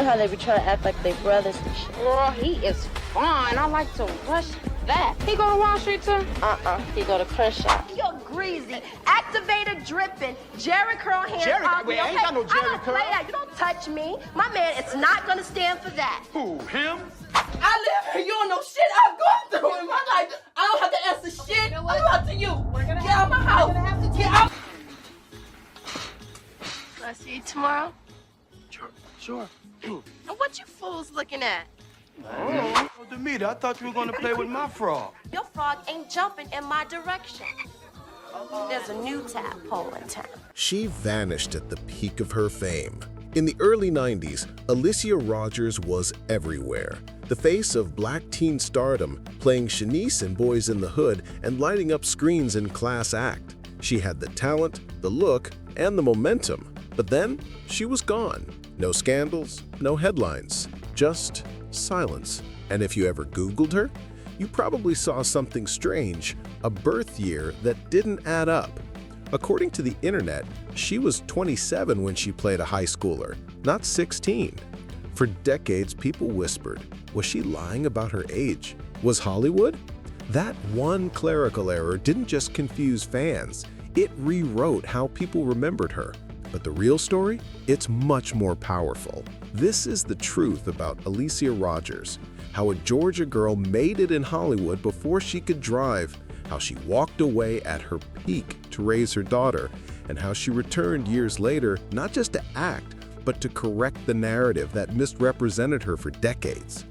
how they be trying to act like they brothers and shit. Girl, he is fine. I like to rush that. He go to Wall Street too? He go to Crenshaw. You're greasy, activator dripping, Jerry curl hands off me. Wait, I ain't got no Jerry I don't curl. play that. You don't touch me. My man is not gonna stand for that. Who, him? I live here. You don't know shit I've gone through in my life. I don't have to answer shit. You know what? I'm up to you. Get out of my house. Get out. I'll see you tomorrow. Sure. What you fools looking at? Oh, Demeter, I thought you were gonna play with my frog. Your frog ain't jumping in my direction. There's a new tadpole in town. She vanished at the peak of her fame. In the early 90s, Alysia Rogers was everywhere. The face of black teen stardom, playing Shanice in Boyz in the Hood and lighting up screens in Class Act. She had the talent, the look, and the momentum. But then, she was gone. No scandals, no headlines, just silence. And if you ever Googled her, you probably saw something strange, a birth year that didn't add up. According to the internet, she was 27 when she played a high schooler, not 16. For decades, people whispered, was she lying about her age? Was Hollywood? That one clerical error didn't just confuse fans, it rewrote how people remembered her. But the real story? It's much more powerful. This is the truth about Alysia Rogers, how a Georgia girl made it in Hollywood before she could drive, how she walked away at her peak to raise her daughter, and how she returned years later not just to act, but to correct the narrative that misrepresented her for decades.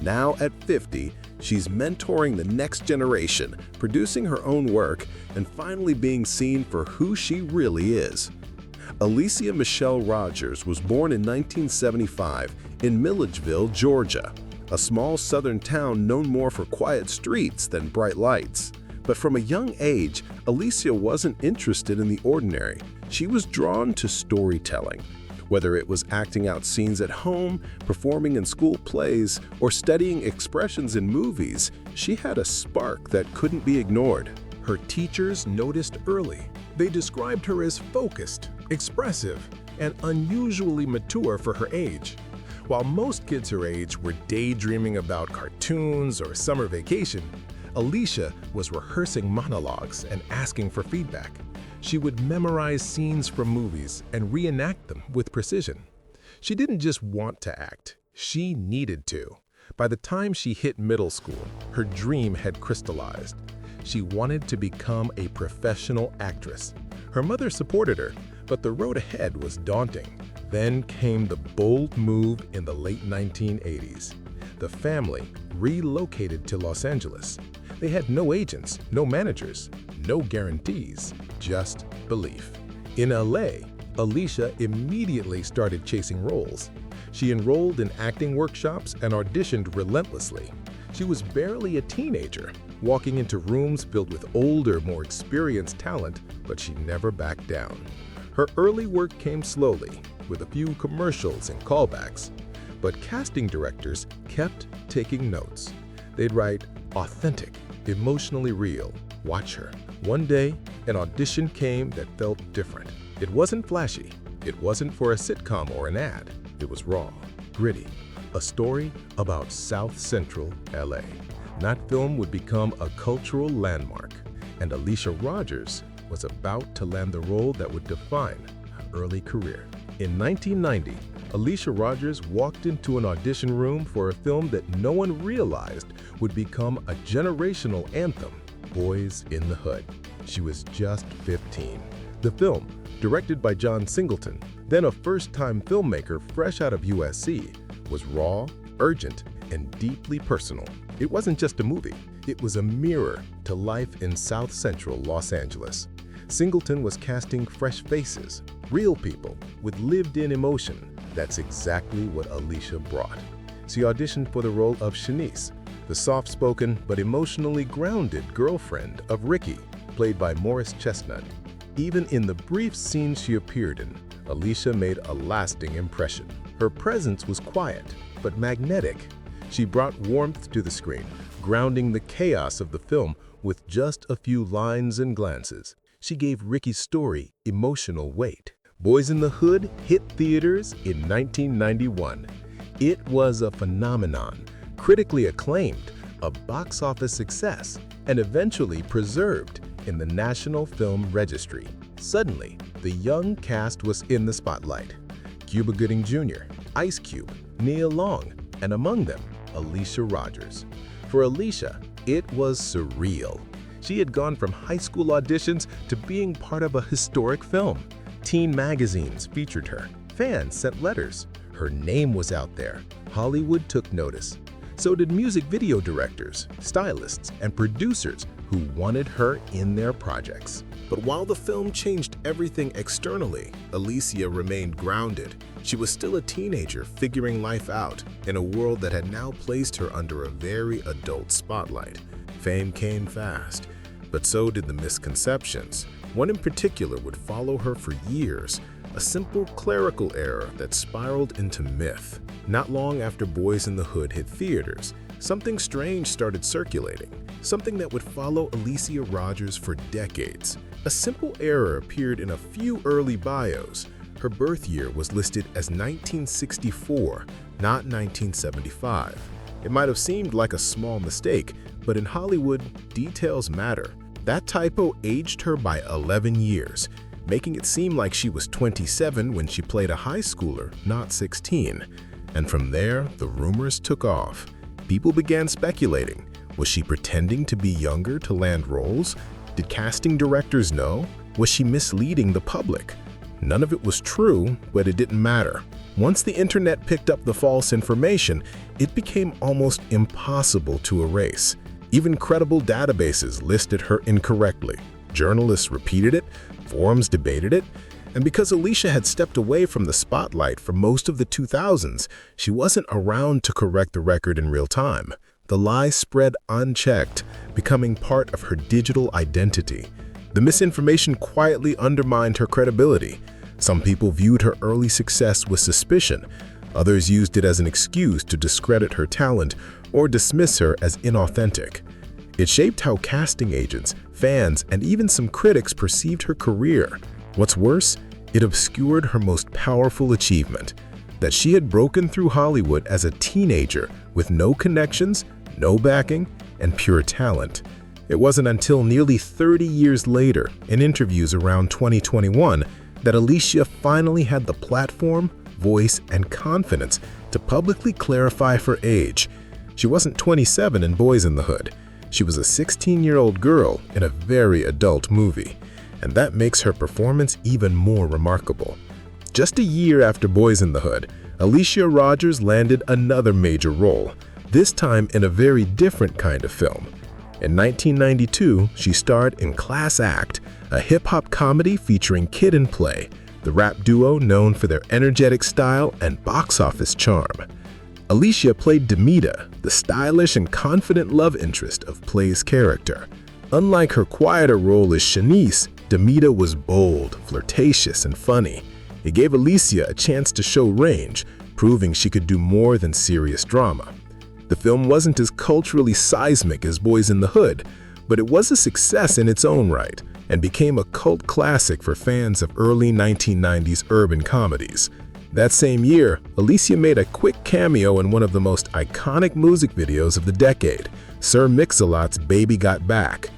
Now at 50, she's mentoring the next generation, producing her own work, and finally being seen for who she really is. Alysia Michelle Rogers was born in 1975 in Milledgeville, Georgia, a small southern town known more for quiet streets than bright lights. But from a young age, Alysia wasn't interested in the ordinary. She was drawn to storytelling. Whether it was acting out scenes at home, performing in school plays, or studying expressions in movies, she had a spark that couldn't be ignored. Her teachers noticed early. They described her as focused, expressive, and unusually mature for her age. While most kids her age were daydreaming about cartoons or summer vacation, Alysia was rehearsing monologues and asking for feedback. She would memorize scenes from movies and reenact them with precision. She didn't just want to act, she needed to. By the time she hit middle school, her dream had crystallized. She wanted to become a professional actress. Her mother supported her, but the road ahead was daunting. Then came the bold move in the late 1980s. The family relocated to Los Angeles. They had no agents, no managers, no guarantees, just belief. In LA, Alysia immediately started chasing roles. She enrolled in acting workshops and auditioned relentlessly. She was barely a teenager, walking into rooms filled with older, more experienced talent, but she never backed down. Her early work came slowly, with a few commercials and callbacks, but casting directors kept taking notes. They'd write, authentic, emotionally real, watch her. One day, an audition came that felt different. It wasn't flashy. It wasn't for a sitcom or an ad. It was raw, gritty, a story about South Central LA. That film would become a cultural landmark, and Alysia Rogers was about to land the role that would define her early career. In 1990, Alysia Rogers walked into an audition room for a film that no one realized would become a generational anthem, Boyz in the Hood. She was just 15. The film, directed by John Singleton, then a first-time filmmaker fresh out of USC, was raw, urgent, and deeply personal. It wasn't just a movie. It was a mirror to life in South Central Los Angeles. Singleton was casting fresh faces, real people with lived-in emotion. That's exactly what Alysia brought. She auditioned for the role of Shanice, the soft-spoken but emotionally grounded girlfriend of Ricky, played by Morris Chestnut. Even in the brief scenes she appeared in, Alysia made a lasting impression. Her presence was quiet, but magnetic. She brought warmth to the screen, grounding the chaos of the film with just a few lines and glances. She gave Ricky's story emotional weight. Boyz in the Hood hit theaters in 1991. It was a phenomenon, critically acclaimed, a box office success, and eventually preserved in the National Film Registry. Suddenly, the young cast was in the spotlight. Cuba Gooding Jr., Ice Cube, Nia Long, and among them, Alysia Rogers. For Alysia, it was surreal. She had gone from high school auditions to being part of a historic film. Teen magazines featured her. Fans sent letters. Her name was out there. Hollywood took notice. So did music video directors, stylists, and producers who wanted her in their projects. But while the film changed everything externally, Alysia remained grounded. She was still a teenager figuring life out in a world that had now placed her under a very adult spotlight. Fame came fast, but so did the misconceptions. One in particular would follow her for years, a simple clerical error that spiraled into myth. Not long after Boyz in the Hood hit theaters, something strange started circulating, something that would follow Alysia Rogers for decades. A simple error appeared in a few early bios. Her birth year was listed as 1964, not 1975. It might have seemed like a small mistake, but in Hollywood, details matter. That typo aged her by 11 years, making it seem like she was 27 when she played a high schooler, not 16. And from there, the rumors took off. People began speculating. Was she pretending to be younger to land roles? Did casting directors know? Was she misleading the public? None of it was true, but it didn't matter. Once the internet picked up the false information, it became almost impossible to erase. Even credible databases listed her incorrectly. Journalists repeated it, forums debated it, and because Alysia had stepped away from the spotlight for most of the 2000s, she wasn't around to correct the record in real time. The lie spread unchecked, becoming part of her digital identity. The misinformation quietly undermined her credibility. Some people viewed her early success with suspicion. Others used it as an excuse to discredit her talent or dismiss her as inauthentic. It shaped how casting agents, fans, and even some critics perceived her career. What's worse, it obscured her most powerful achievement, that she had broken through Hollywood as a teenager with no connections, no backing, and pure talent. It wasn't until nearly 30 years later, in interviews around 2021, that Alysia finally had the platform, voice, and confidence to publicly clarify her age. She wasn't 27 in Boyz in the Hood. She was a 16-year-old girl in a very adult movie, and that makes her performance even more remarkable. Just a year after Boyz in the Hood, Alysia Rogers landed another major role, this time in a very different kind of film. In 1992, she starred in Class Act, a hip-hop comedy featuring Kid and Play, the rap duo known for their energetic style and box office charm. Alysia played Demita, the stylish and confident love interest of Play's character. Unlike her quieter role as Shanice, Demita was bold, flirtatious, and funny. It gave Alysia a chance to show range, proving she could do more than serious drama. The film wasn't as culturally seismic as Boyz in the Hood, but it was a success in its own right and became a cult classic for fans of early 1990s urban comedies. That same year, Alysia made a quick cameo in one of the most iconic music videos of the decade, Sir Mix-a-Lot's Baby Got Back.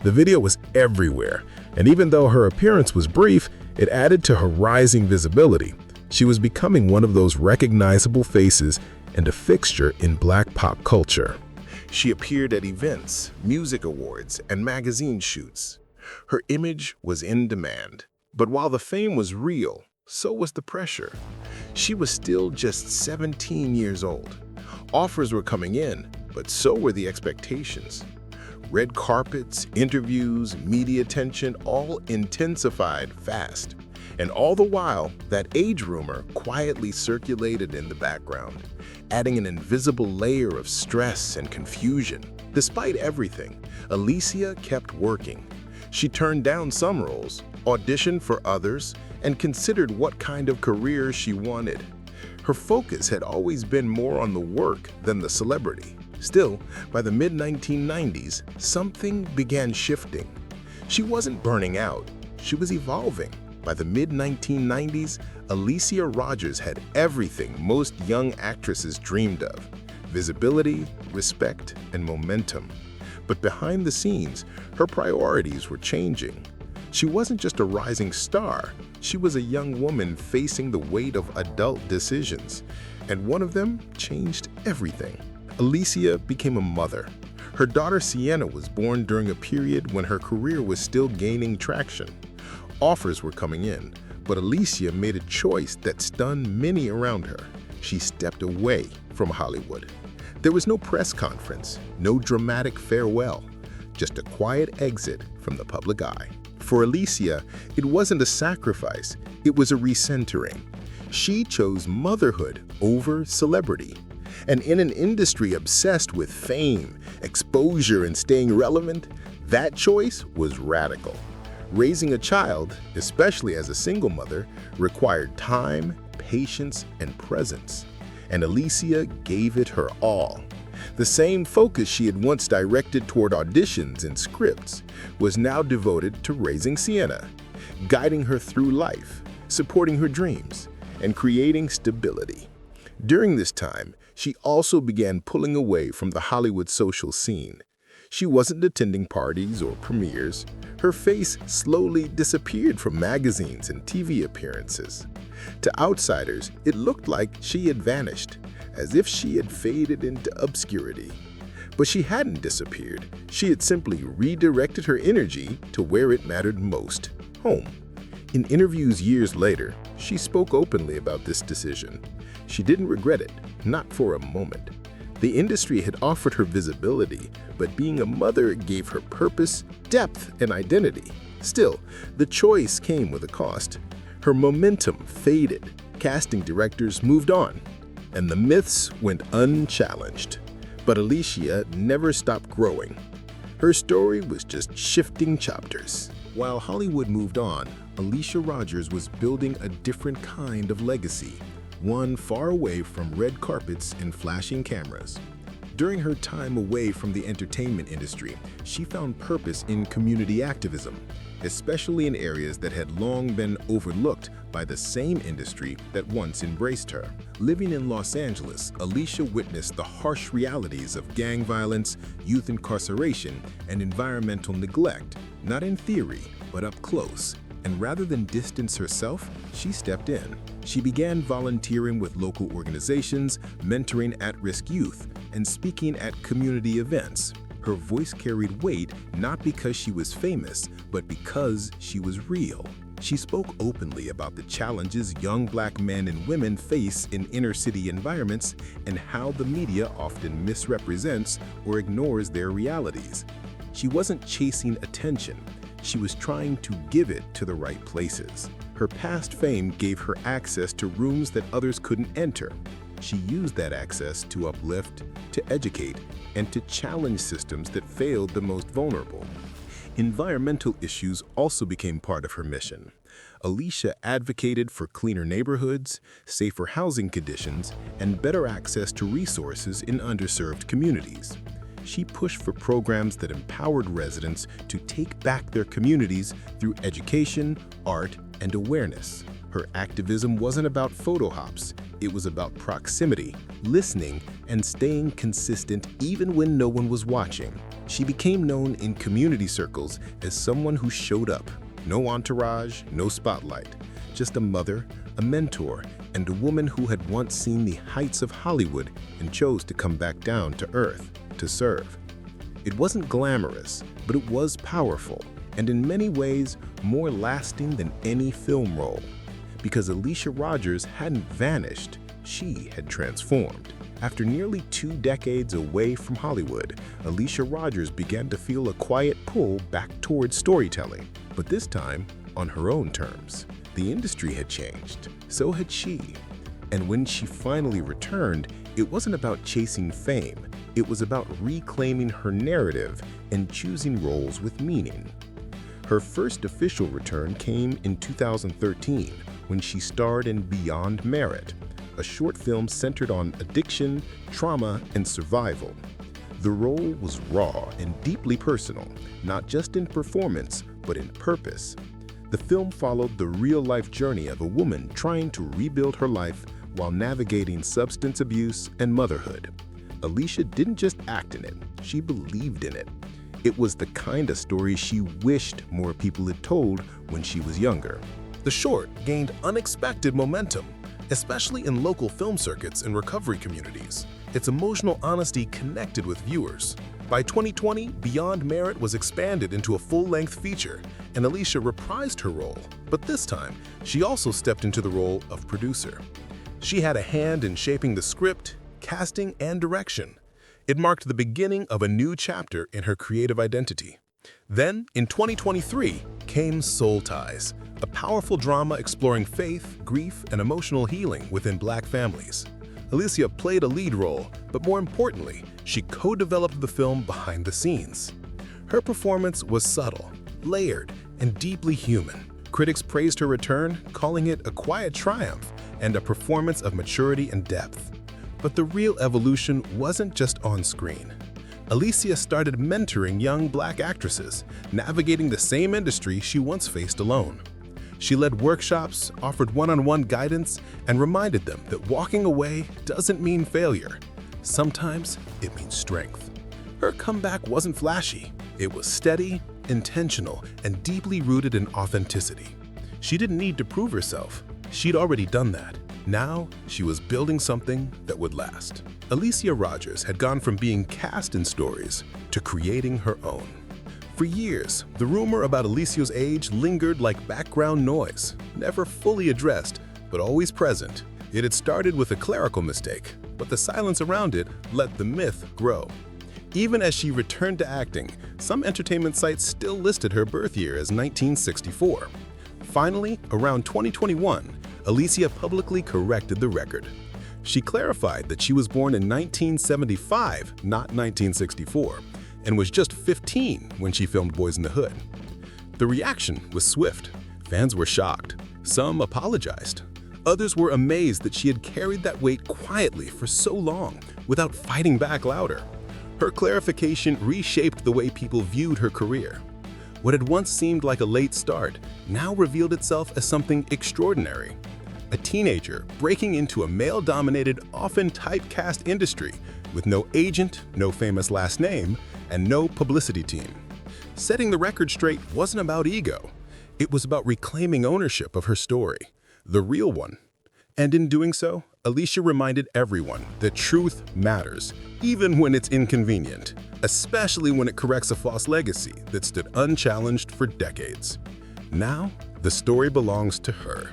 The video was everywhere, and even though her appearance was brief, it added to her rising visibility. She was becoming one of those recognizable faces and a fixture in Black pop culture. She appeared at events, music awards, and magazine shoots. Her image was in demand. But while the fame was real, so was the pressure. She was still just 17 years old. Offers were coming in, but so were the expectations. Red carpets, interviews, media attention all intensified fast. And all the while, that age rumor quietly circulated in the background, adding an invisible layer of stress and confusion. Despite everything, Alysia kept working. She turned down some roles, auditioned for others, and considered what kind of career she wanted. Her focus had always been more on the work than the celebrity. Still, by the mid-1990s, something began shifting. She wasn't burning out, she was evolving. By the mid-1990s, Alysia Rogers had everything most young actresses dreamed of: visibility, respect, and momentum. But behind the scenes, her priorities were changing. She wasn't just a rising star, she was a young woman facing the weight of adult decisions. And one of them changed everything. Alysia became a mother. Her daughter Sienna was born during a period when her career was still gaining traction. Offers were coming in, but Alysia made a choice that stunned many around her. She stepped away from Hollywood. There was no press conference, no dramatic farewell, just a quiet exit from the public eye. For Alysia, it wasn't a sacrifice, it was a recentering. She chose motherhood over celebrity. And in an industry obsessed with fame, exposure, and staying relevant, that choice was radical. Raising a child, especially as a single mother, required time, patience, and presence. And Alysia gave it her all. The same focus she had once directed toward auditions and scripts was now devoted to raising Sienna, guiding her through life, supporting her dreams, and creating stability. During this time, she also began pulling away from the Hollywood social scene. She wasn't attending parties or premieres. Her face slowly disappeared from magazines and TV appearances. To outsiders, it looked like she had vanished, as if she had faded into obscurity. But she hadn't disappeared. She had simply redirected her energy to where it mattered most: home. In interviews years later, she spoke openly about this decision. She didn't regret it, not for a moment. The industry had offered her visibility, but being a mother gave her purpose, depth, and identity. Still, the choice came with a cost. Her momentum faded, casting directors moved on, and the myths went unchallenged. But Alysia never stopped growing. Her story was just shifting chapters. While Hollywood moved on, Alysia Rogers was building a different kind of legacy, one far away from red carpets and flashing cameras. During her time away from the entertainment industry, she found purpose in community activism, especially in areas that had long been overlooked by the same industry that once embraced her. Living in Los Angeles, Alysia witnessed the harsh realities of gang violence, youth incarceration, and environmental neglect, not in theory, but up close. And rather than distance herself, she stepped in. She began volunteering with local organizations, mentoring at-risk youth, and speaking at community events. Her voice carried weight not because she was famous, but because she was real. She spoke openly about the challenges young Black men and women face in inner-city environments and how the media often misrepresents or ignores their realities. She wasn't chasing attention. She was trying to give it to the right places. Her past fame gave her access to rooms that others couldn't enter. She used that access to uplift, to educate, and to challenge systems that failed the most vulnerable. Environmental issues also became part of her mission. Alysia advocated for cleaner neighborhoods, safer housing conditions, and better access to resources in underserved communities. She pushed for programs that empowered residents to take back their communities through education, art, and awareness. Her activism wasn't about photo hops. It was about proximity, listening, and staying consistent even when no one was watching. She became known in community circles as someone who showed up. No entourage, no spotlight, just a mother, a mentor, and a woman who had once seen the heights of Hollywood and chose to come back down to earth to serve. It wasn't glamorous, but it was powerful, and in many ways more lasting than any film role. Because Alysia Rogers hadn't vanished, she had transformed. After nearly 2 decades away from Hollywood, Alysia Rogers began to feel a quiet pull back towards storytelling, but this time on her own terms. The industry had changed, so had she. And when she finally returned, it wasn't about chasing fame. It was about reclaiming her narrative and choosing roles with meaning. Her first official return came in 2013 when she starred in Beyond Merit, a short film centered on addiction, trauma, and survival. The role was raw and deeply personal, not just in performance, but in purpose. The film followed the real-life journey of a woman trying to rebuild her life while navigating substance abuse and motherhood. Alysia didn't just act in it, she believed in it. It was the kind of story she wished more people had told when she was younger. The short gained unexpected momentum, especially in local film circuits and recovery communities. Its emotional honesty connected with viewers. By 2020, Beyond Merit was expanded into a full-length feature, and Alysia reprised her role, but this time, she also stepped into the role of producer. She had a hand in shaping the script, casting, and direction. It marked the beginning of a new chapter in her creative identity. Then, in 2023, came Soul Ties, a powerful drama exploring faith, grief, and emotional healing within Black families. Alysia played a lead role, but more importantly, she co-developed the film behind the scenes. Her performance was subtle, layered, and deeply human. Critics praised her return, calling it a quiet triumph and a performance of maturity and depth. But the real evolution wasn't just on screen. Alysia started mentoring young Black actresses, navigating the same industry she once faced alone. She led workshops, offered one-on-one guidance, and reminded them that walking away doesn't mean failure. Sometimes it means strength. Her comeback wasn't flashy. It was steady, intentional, and deeply rooted in authenticity. She didn't need to prove herself. She'd already done that. Now, she was building something that would last. Alysia Rogers had gone from being cast in stories to creating her own. For years, the rumor about Alysia's age lingered like background noise, never fully addressed, but always present. It had started with a clerical mistake, but the silence around it let the myth grow. Even as she returned to acting, some entertainment sites still listed her birth year as 1964. Finally, around 2021, Alysia publicly corrected the record. She clarified that she was born in 1975, not 1964, and was just 15 when she filmed Boyz in the Hood. The reaction was swift. Fans were shocked. Some apologized. Others were amazed that she had carried that weight quietly for so long without fighting back louder. Her clarification reshaped the way people viewed her career. What had once seemed like a late start now revealed itself as something extraordinary. A teenager breaking into a male-dominated, often typecast industry with no agent, no famous last name, and no publicity team. Setting the record straight wasn't about ego. It was about reclaiming ownership of her story, the real one. And in doing so, Alysia reminded everyone that truth matters, even when it's inconvenient, especially when it corrects a false legacy that stood unchallenged for decades. Now, the story belongs to her.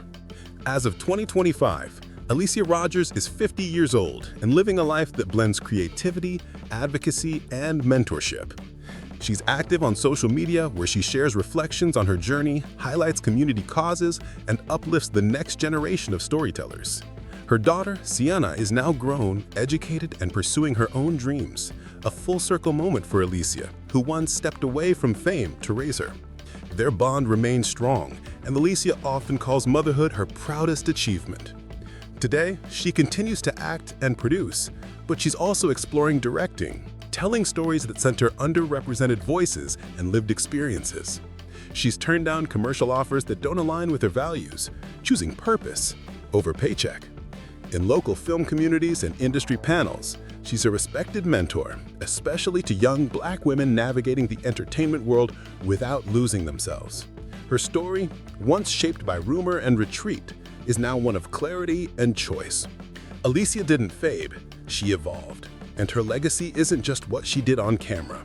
As of 2025, Alysia Rogers is 50 years old and living a life that blends creativity, advocacy, and mentorship. She's active on social media where she shares reflections on her journey, highlights community causes, and uplifts the next generation of storytellers. Her daughter, Sienna, is now grown, educated, and pursuing her own dreams, a full-circle moment for Alysia, who once stepped away from fame to raise her. Their bond remains strong, and Alysia often calls motherhood her proudest achievement. Today, she continues to act and produce, but she's also exploring directing, telling stories that center underrepresented voices and lived experiences. She's turned down commercial offers that don't align with her values, choosing purpose over paycheck. In local film communities and industry panels, she's a respected mentor, especially to young Black women navigating the entertainment world without losing themselves. Her story, once shaped by rumor and retreat, is now one of clarity and choice. Alysia didn't fade, she evolved. And her legacy isn't just what she did on camera.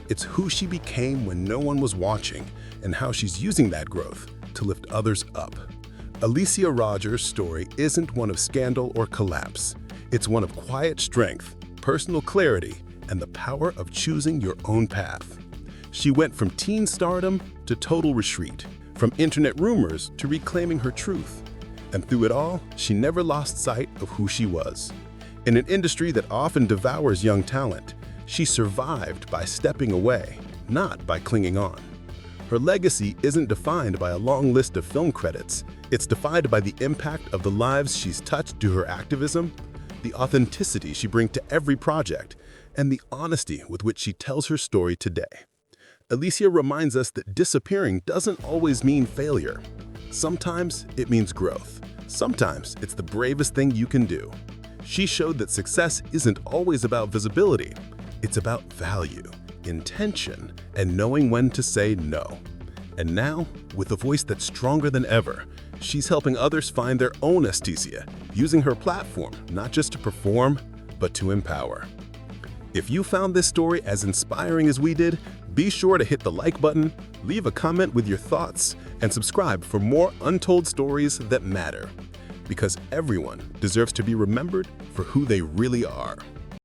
It's who she became when no one was watching and how she's using that growth to lift others up. Alysia Rogers' story isn't one of scandal or collapse. It's one of quiet strength, personal clarity, and the power of choosing your own path. She went from teen stardom to total retreat, from internet rumors to reclaiming her truth. And through it all, she never lost sight of who she was. In an industry that often devours young talent, she survived by stepping away, not by clinging on. Her legacy isn't defined by a long list of film credits. It's defined by the impact of the lives she's touched through her activism, the authenticity she brings to every project, and the honesty with which she tells her story today. Alysia reminds us that disappearing doesn't always mean failure. Sometimes it means growth. Sometimes it's the bravest thing you can do. She showed that success isn't always about visibility. It's about value, intention, and knowing when to say no. And now, with a voice that's stronger than ever, she's helping others find their own aesthesia, using her platform not just to perform, but to empower. If you found this story as inspiring as we did, be sure to hit the like button, leave a comment with your thoughts, and subscribe for more untold stories that matter. Because everyone deserves to be remembered for who they really are.